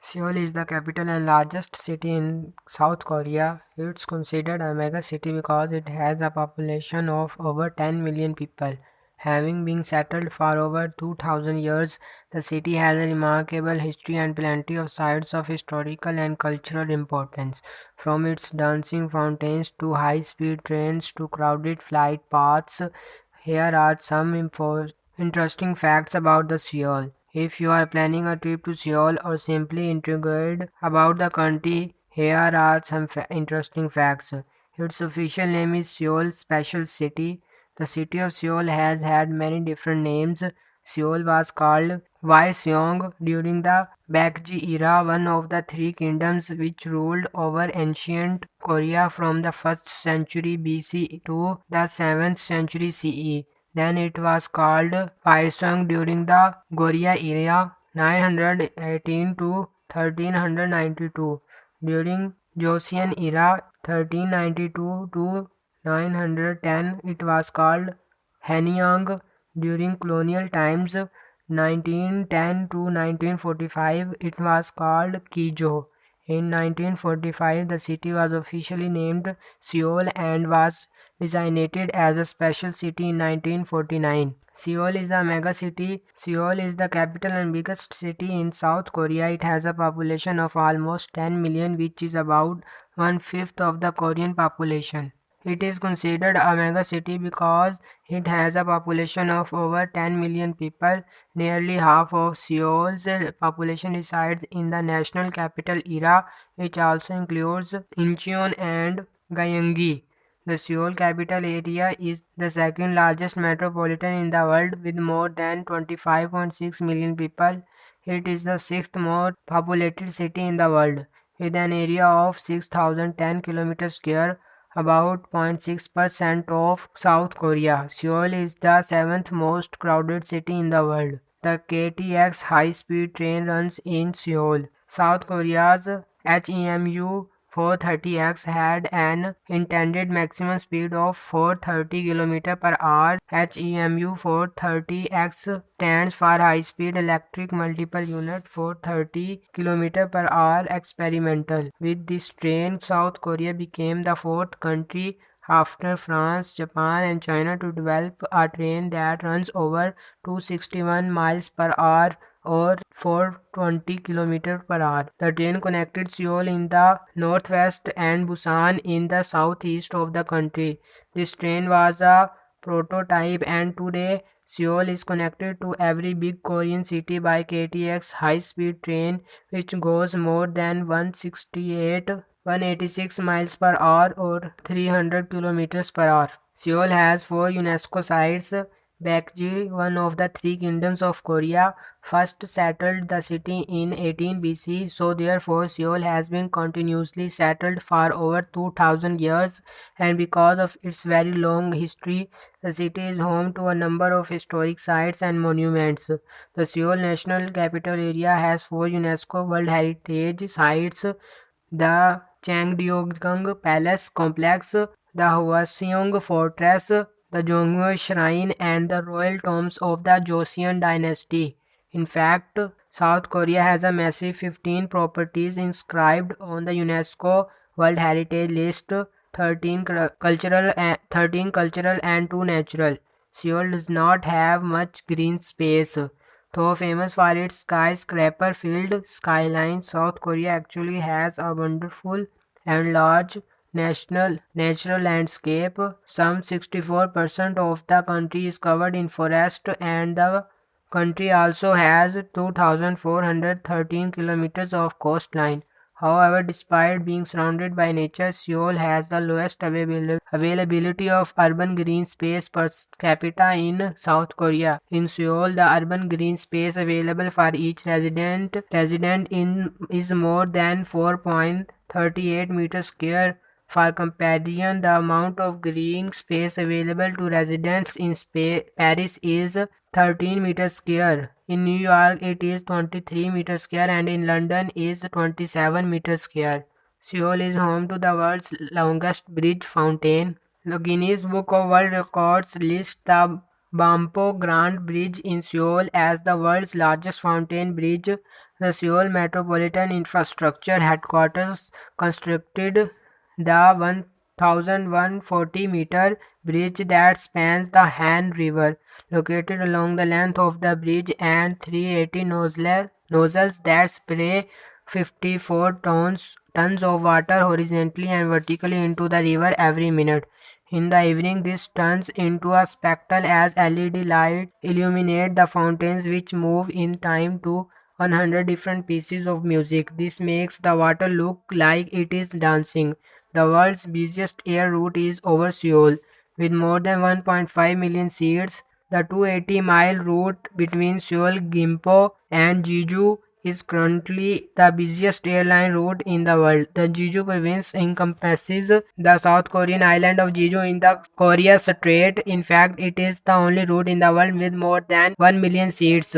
Seoul is the capital and largest city in South Korea. It's considered a mega city because it has a population of over 10 million people. Having been settled for over 2000 years, the city has a remarkable history and plenty of sites of historical and cultural importance. From its dancing fountains to high speed trains to crowded flight paths, here are some interesting facts about the Seoul. If you are planning a trip to Seoul or simply intrigued about the country, here are some interesting facts. Its official name is Seoul Special City. The city of Seoul has had many different names. Seoul was called Seong during the Baekje era, one of the three kingdoms which ruled over ancient Korea from the 1st century BC to the 7th century CE. Then it was called Firesong during the Goryeo era 918 to 1392. During Joseon era 1392 to 910 it was called Hanyang. During colonial times 1910 to 1945 it was called Kijo. In 1945 the city was officially named Seoul and was designated as a special city in 1949. Seoul is a mega city. Seoul is the capital and biggest city in South Korea. It has a population of almost 10 million, which is about one fifth of the Korean population. It is considered a mega city because it has a population of over 10 million people. Nearly half of Seoul's population resides in the national capital area, which also includes Incheon and Gyeonggi. The Seoul capital area is the second largest metropolitan in the world with more than 25.6 million people. It is the sixth most populated city in the world with an area of 6010 km square, about 0.6% of South Korea. Seoul is the seventh most crowded city in the world. The KTX high-speed train runs in Seoul. South Korea's HEMU 430X had an intended maximum speed of 430 km per hour. HEMU 430X stands for High Speed Electric Multiple Unit 430 km per hour experimental. With this train, South Korea became the fourth country after France, Japan and China to develop a train that runs over 261 miles per hour or 420 km per hour. The train connected Seoul in the northwest and Busan in the southeast of the country. This train was a prototype and today Seoul is connected to every big Korean city by KTX high-speed train which goes more than 186 miles per hour or 300 kilometers per hour. Seoul has four UNESCO sites. Baekje, one of the three kingdoms of Korea, first settled the city in 18 BC, so therefore Seoul has been continuously settled for over 2000 years, and because of its very long history, the city is home to a number of historic sites and monuments. The Seoul National Capital Area has four UNESCO World Heritage Sites: the Changdeokgung Palace Complex, the Hwaseong Fortress, the Jongmyo Shrine, and the royal tombs of the Joseon dynasty. In fact, South Korea has a massive 15 properties inscribed on the UNESCO World Heritage List, 13 cultural and 2 natural. Seoul does not have much green space. Though famous for its skyscraper-filled skyline, South Korea actually has a wonderful and large natural landscape. Some 64% of the country is covered in forest, and the country also has 2,413 kilometers of coastline. However, despite being surrounded by nature, Seoul has the lowest availability of urban green space per capita in South Korea. In Seoul, the urban green space available for each resident in is more than 4.38 meters square. For comparison, the amount of green space available to residents in Paris is 13 meters square. In New York, it is 23 meters square, and in London is 27 meters square. Seoul is home to the world's longest bridge fountain. The Guinness Book of World Records lists the Bampo Grand Bridge in Seoul as the world's largest fountain bridge. The Seoul Metropolitan Infrastructure Headquarters constructed the 1140-meter bridge that spans the Han River, located along the length of the bridge, and 380 nozzles that spray 54 tons of water horizontally and vertically into the river every minute. In the evening, this turns into a spectacle as LED lights illuminate the fountains, which move in time to 100 different pieces of music. This makes the water look like it is dancing. The world's busiest air route is over Seoul, with more than 1.5 million seats. The 280-mile route between Seoul, Gimpo, and Jeju is currently the busiest airline route in the world. The Jeju province encompasses the South Korean island of Jeju in the Korea Strait. In fact, it is the only route in the world with more than 1 million seats.